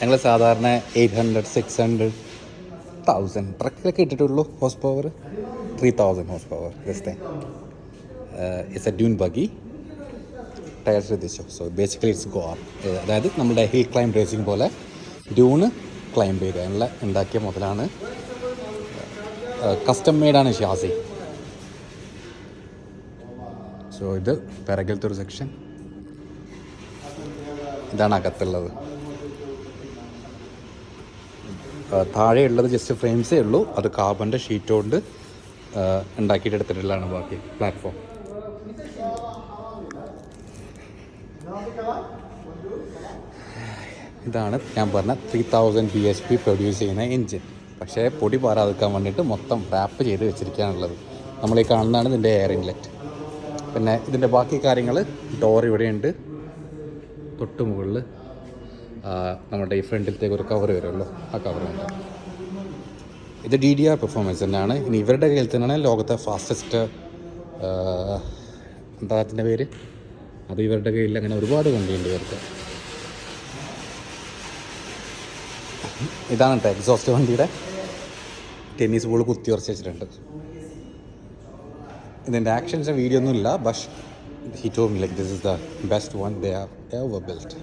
ഞങ്ങൾ സാധാരണ 800, 600, 1000 ട്രക്കിലൊക്കെ ഇട്ടിട്ടുള്ളൂ horse power. 3000 horse power this time. It's a dune buggy. Tyre ശ്രദ്ധിച്ചു. So basically it's go up. അതായത് നമ്മുടെ ഹിൽ ക്ലൈംബ് റേസിംഗ് പോലെ ഡ്യൂണ് ക്ലൈംബ് ചെയ്ത് ഉണ്ടാക്കിയ മുതലാണ്. കസ്റ്റം മെയ്ഡാണ് ഷാസി. സോ ഇത് പിറകിലത്തെ ഒരു സെക്ഷൻ. ഇതാണ് അകത്തുള്ളത്. താഴെയുള്ളത് ജസ്റ്റ് ഫ്രെയിംസേ ഉള്ളൂ. അത് കാർബണിൻ്റെ ഷീറ്റ് കൊണ്ട് ഉണ്ടാക്കിയിട്ട് എടുത്തിട്ടുള്ളതാണ് ബാക്കി പ്ലാറ്റ്ഫോം. ഇതാണ് ഞാൻ പറഞ്ഞ 3000 bhp പ്രൊഡ്യൂസ് ചെയ്യുന്ന എൻജിൻ. പക്ഷേ പൊടി പാറാതെക്കാൻ വേണ്ടിയിട്ട് മൊത്തം റാപ്പ് ചെയ്ത് വെച്ചിരിക്കാനുള്ളത്. നമ്മളീ കാണുന്നതാണ് ഇതിൻ്റെ എയർ ഇൻലെറ്റ്. പിന്നെ ഇതിൻ്റെ ബാക്കി കാര്യങ്ങൾ ഡോർ ഇവിടെയുണ്ട്. തൊട്ട് മുകളിൽ നമ്മുടെ ഈ ഫ്രണ്ടിലത്തേക്ക് ഒരു കവർ വരുമല്ലോ, ആ കവറുണ്ട്. ഇത് DDR പെർഫോമൻസ് തന്നെയാണ്. ഇനി ഇവരുടെ കയ്യിൽ തന്നെയാണ് ലോകത്തെ ഫാസ്റ്റസ്റ്റ് എന്താ അതിൻ്റെ പേര്, അത് ഇവരുടെ കയ്യിൽ അങ്ങനെ ഒരുപാട് വണ്ടിയുണ്ട് ഇവർക്ക്. ഇതാണ് കേട്ടോ എക്സോസ്റ്റ് വണ്ടിയുടെ. ടെന്നീസ് ബോൾ കുത്തി ഉറച്ച് വെച്ചിട്ടുണ്ട്. ഇതിൻ്റെ ആക്ഷൻസ് വീഡിയോ ഒന്നും ഇല്ല. But he told me like this is the best one they have ever built.